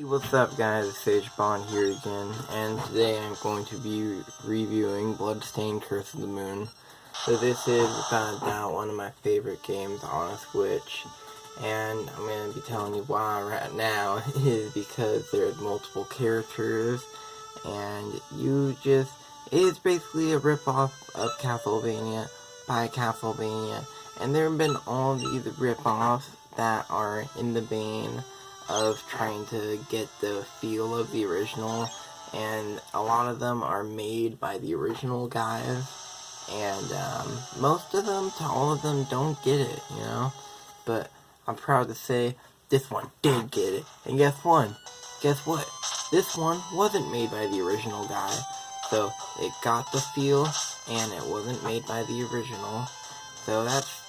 What's up guys, it's Sage Bond here again, and today I'm going to be reviewing Bloodstained Curse of the Moon. So this is without a doubt one of my favorite games on a Switch, and I'm going to be telling you why right now is because there's multiple characters, and it's basically a ripoff of Castlevania by Castlevania, and there have been all these ripoffs that are in the vein of trying to get the feel of the original, and a lot of them are made by the original guys, and most of them to all of them don't get it, but I'm proud to say this one did get it. And guess what? This one wasn't made by the original guy, so it got the feel and it wasn't made by the original, so that's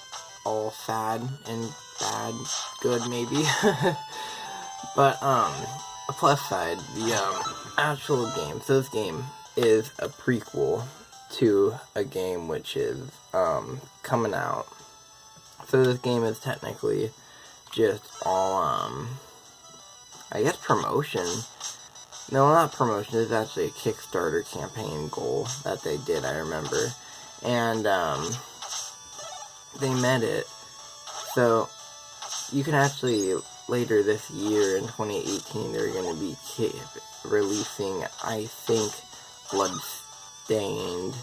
all sad and bad, good maybe. But, a plus side, the, actual game, so this game is a prequel to a game which is, coming out. So this game is technically just all, I guess promotion. No, not promotion, it's actually a Kickstarter campaign goal that they did, I remember. And, they met it. So, you can actually, later this year in 2018, they're going to be releasing, I think, Bloodstained.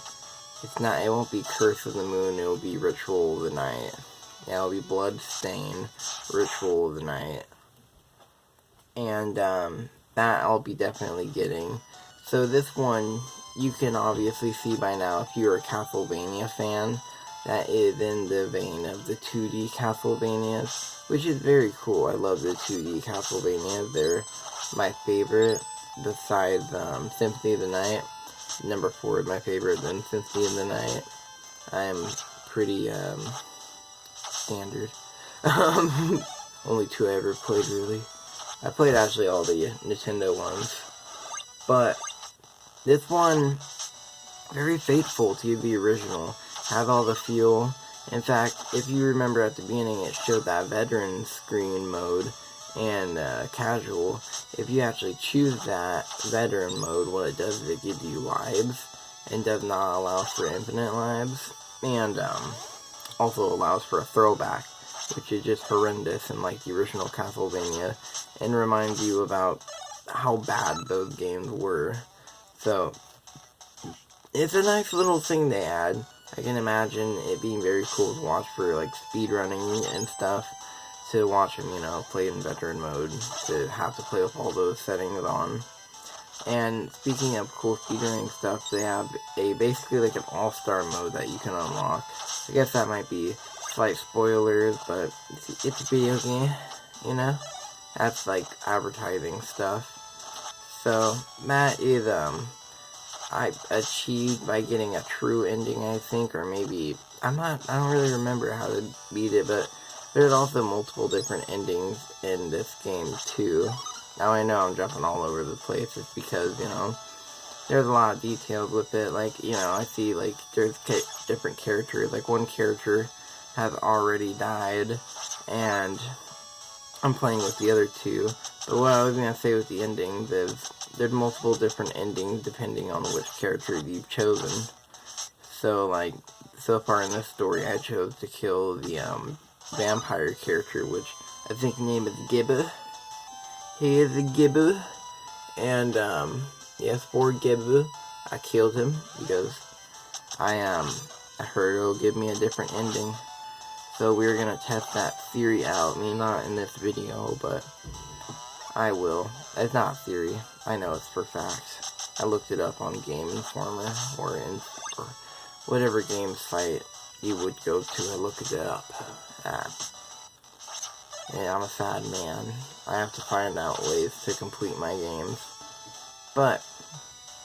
It won't be Curse of the Moon, it will be Ritual of the Night. Yeah, it'll be Bloodstained, Ritual of the Night. And, that I'll be definitely getting. So this one, you can obviously see by now, if you're a Castlevania fan, that is in the vein of the 2D Castlevanias, which is very cool. I love the 2D Castlevanias. They're my favorite, besides Symphony of the Night. Number 4 is my favorite, then Symphony of the Night. I'm pretty standard. Only 2 I ever played, really. I played actually all the Nintendo ones. But this one, very faithful to the original. Has all the feel. In fact, if you remember at the beginning, it showed that veteran screen mode and casual. If you actually choose that veteran mode, what it does is it gives you lives and does not allow for infinite lives, and also allows for a throwback, which is just horrendous in like the original Castlevania, and reminds you about how bad those games were. So it's a nice little thing they add. I can imagine it being very cool to watch for, like, speedrunning and stuff, to watch him, play in veteran mode, to have to play with all those settings on. And speaking of cool speedrunning stuff, they have basically like an all-star mode that you can unlock. I guess that might be slight spoilers, but it's a video game, That's, like, advertising stuff. So, that is, I achieved by getting a true ending, I think, or maybe, I don't really remember how to beat it, but there's also multiple different endings in this game, too. Now, I know I'm jumping all over the place, it's because, there's a lot of details with it, like, I see, like, there's different characters, like, one character has already died, and I'm playing with the other 2, but what I was going to say with the endings is, there's multiple different endings depending on which character you've chosen. So, like, so far in this story, I chose to kill the, vampire character, which I think his name is Gibba. He is a Gibba, and, yes, for Gibba, I killed him, because I heard it'll give me a different ending. So we're gonna test that theory out. I mean, not in this video, but I will. It's not theory. I know it's for fact. I looked it up on Game Informer, or whatever game site you would go to and look it up at. Yeah, I'm a sad man. I have to find out ways to complete my games. But,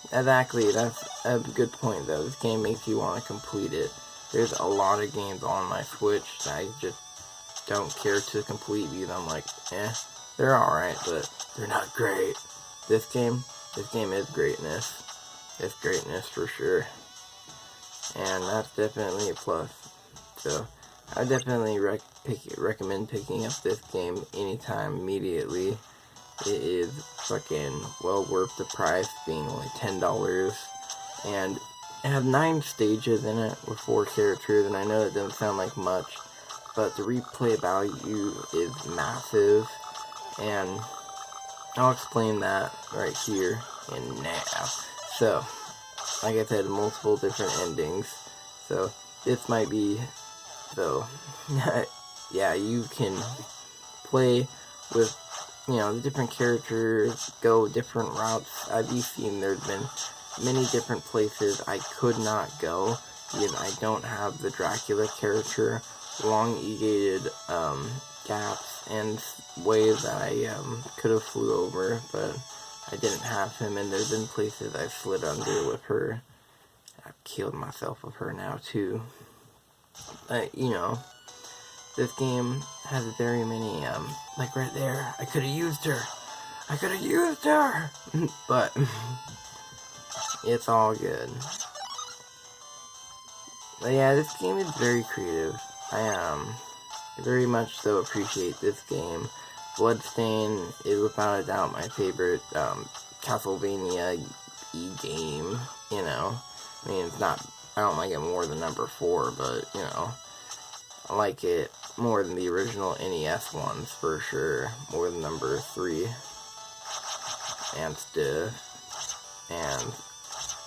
exactly, that's a good point though. This game makes you want to complete it. There's a lot of games on my Switch that I just don't care to complete because I'm like, they're alright, but they're not great. This game is greatness. It's greatness for sure. And that's definitely a plus. So, I definitely recommend picking up this game anytime, immediately. It is fucking well worth the price, being only $10. And it had 9 stages in it with 4 characters, and I know it doesn't sound like much, but the replay value is massive, and I'll explain that right here and now. So, like I said, multiple different endings, so this might be, so, yeah, you can play with, you know, the different characters, go different routes. As you've seen, there's been many different places I could not go, because I don't have the Dracula character, elongated, gaps and ways that I, could have flew over, but I didn't have him, and there's been places I slid under with her. I've killed myself with her now, too. But, you know, this game has very many, like right there, I could have used her. I could have used her! But, it's all good. But yeah, this game is very creative. I, very much so appreciate this game. Bloodstained is without a doubt my favorite, Castlevania game, you know. I mean, it's not, I don't like it more than number 4, but, you know, I like it more than the original NES ones, for sure. More than number 3 and stuff. And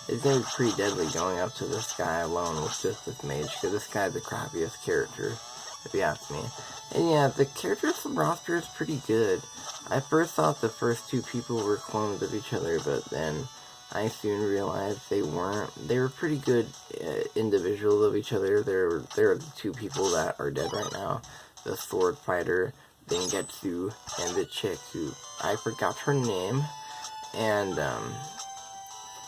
it's gonna be pretty deadly going up to this guy alone with just this mage, because this guy's the crappiest character, if you ask me. And yeah, the characters roster is pretty good. I first thought the first 2 people were clones of each other, but then I soon realized they weren't. They were pretty good individuals of each other. They're the 2 people that are dead right now. The sword fighter, Dengetsu, and the chick who, I forgot her name. And,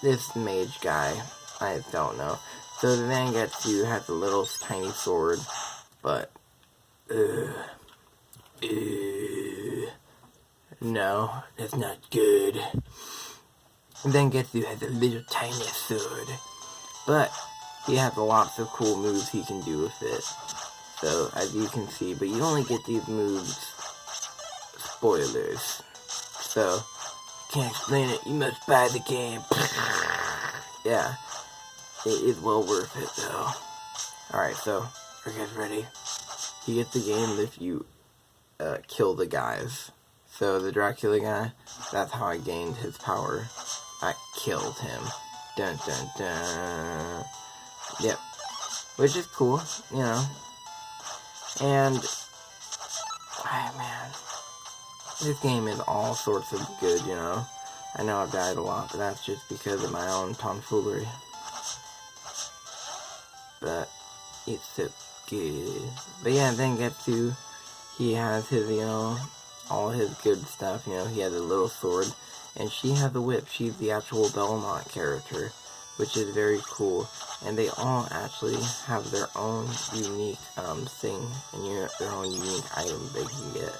this mage guy, I don't know. So the Dengetsu has a little tiny sword, but, no, that's not good. Dengetsu has a little tiny sword, but he has lots of cool moves he can do with it. So, as you can see, but you only get these moves, spoilers. So, can't explain it, you must buy the game. Yeah, it is well worth it though. Alright, so, are you guys ready? You get the game if you kill the guys. So the Dracula guy, that's how I gained his power. I killed him. Dun dun dun. Yep. Which is cool, you know. And, oh man, this game is all sorts of good, you know. I know I've died a lot, but that's just because of my own tomfoolery. But it's so good. But yeah, then Getsu, he has his, you know, all his good stuff, you know. He has a little sword, and she has a whip. She's the actual Belmont character, which is very cool. And they all actually have their own unique thing, and their own unique item they can get.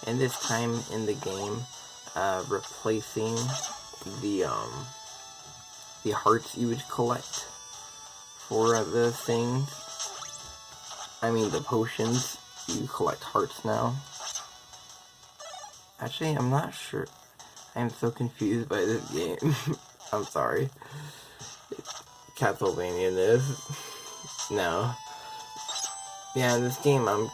And this time in the game, replacing the hearts you would collect for the things, I mean the potions, you collect hearts now. Actually, I'm not sure. I'm so confused by this game. I'm sorry. Castlevania this. No. Yeah, in this game, I'm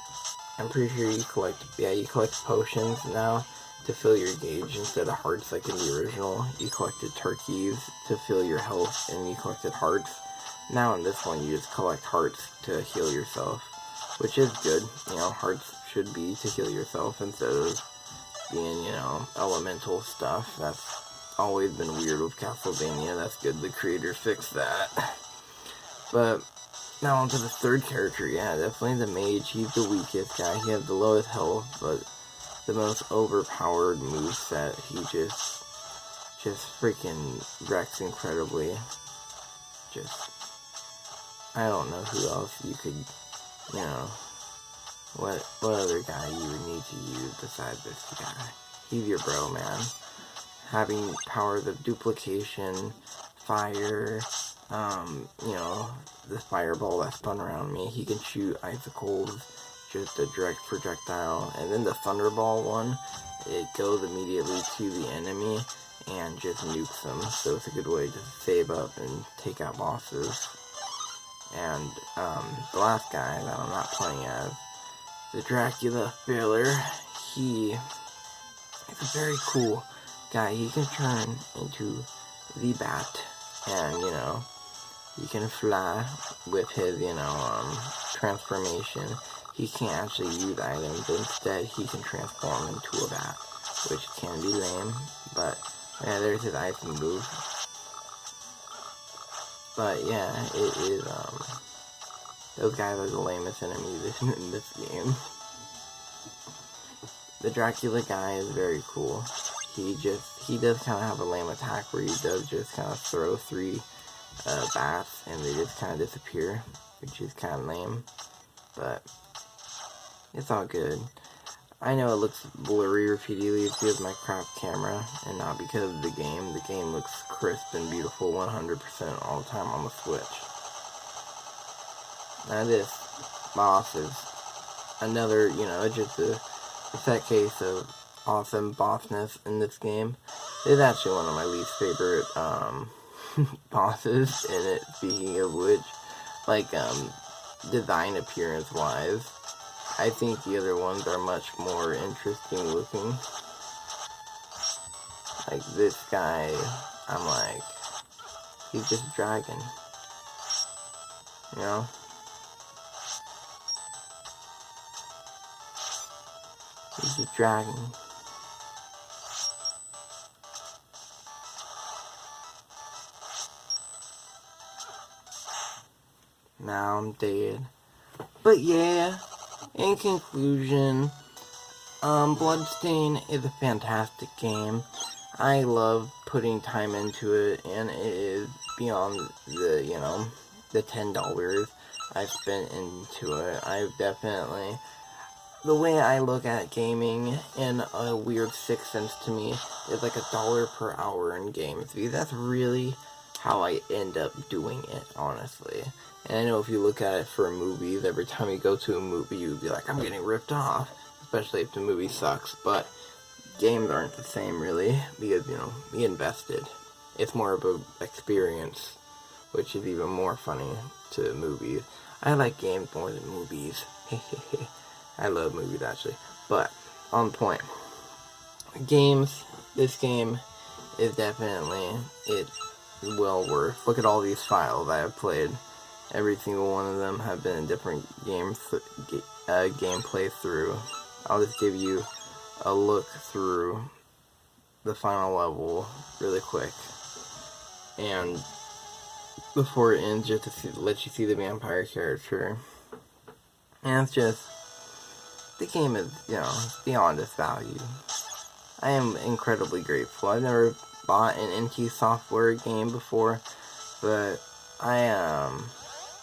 pretty sure you collect potions now to fill your gauge instead of hearts like in the original. You collected turkeys to fill your health, and you collected hearts. Now in this one, you just collect hearts to heal yourself, which is good. You know, hearts should be to heal yourself instead of being, you know, elemental stuff. That's always been weird with Castlevania. That's good the creators fixed that. But now onto the third character. Yeah, definitely the mage. He's the weakest guy. He has the lowest health, but the most overpowered moveset. He just freaking wrecks incredibly. I don't know who else you could, you know, what other guy you would need to use besides this guy. He's your bro, man. Having powers of duplication, fire, you know, the fireball that spun around me. He can shoot icicles, just a direct projectile. And then the thunderball one it goes immediately to the enemy and just nukes them. So it's a good way to save up and take out bosses. And the last guy that I'm not playing as, the Dracula Filler, he is a very cool guy. He can turn into the Bat, and he can fly with his transformation. He can't actually use items, but instead he can transform into a bat, which can be lame, but yeah, there's his ice move. But yeah, it is, those guys are the lamest enemies in this game. The Dracula guy is very cool. He does kind of have a lame attack where he does just kind of throw 3 bats and they just kind of disappear, which is kind of lame, but it's all good. I know it looks blurry repeatedly, it's because of my crap camera and not because of the game. The game looks crisp and beautiful 100% all the time on the Switch. Now this boss is another, just a set case of awesome bossness in this game. It's actually one of my least favorite bosses in it, speaking of which. Like, design appearance wise, I think the other ones are much more interesting looking. Like this guy, I'm like, he's just a dragon, He's a dragon. Now I'm dead. But yeah, in conclusion, Bloodstained is a fantastic game. I love putting time into it, and it is beyond the, the $10 I've spent into it. I've definitely, the way I look at gaming in a weird sixth sense to me is like $1 per hour in games, because that's really how I end up doing it, honestly. And I know if you look at it for movies, every time you go to a movie, you'd be like, I'm getting ripped off, especially if the movie sucks, but games aren't the same, really, because, we invested. It's more of an experience, which is even more funny to movies. I like games more than movies. I love movies, actually. But, on point. Games, this game is definitely, it's well worth. Look at all these files I have played. Every single one of them have been a different gameplay through. I'll just give you a look through the final level really quick. And before it ends, just to let you see the vampire character. And it's just, the game is, beyond its value. I am incredibly grateful. I've never bought an NT Software game before, but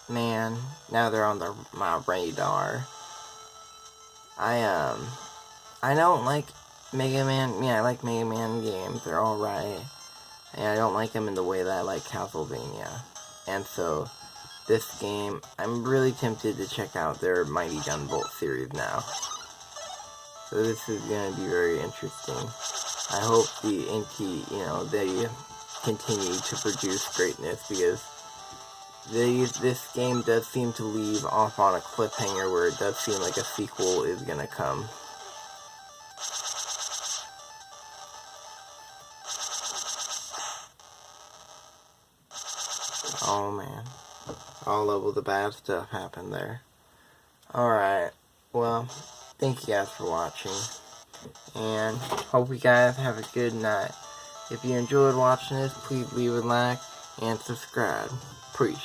man, now they're on my radar. I don't like Mega Man. Yeah, I like Mega Man games. They're alright. And I don't like them in the way that I like Castlevania. And so, this game, I'm really tempted to check out their Mighty Gunvolt series now. So this is going to be very interesting. I hope the NT, they continue to produce greatness, because this game does seem to leave off on a cliffhanger where it does seem like a sequel is gonna come. Oh man. All level the bad stuff happened there. Alright, well, thank you guys for watching, and hope you guys have a good night. If you enjoyed watching this, please leave a like and subscribe. Preach.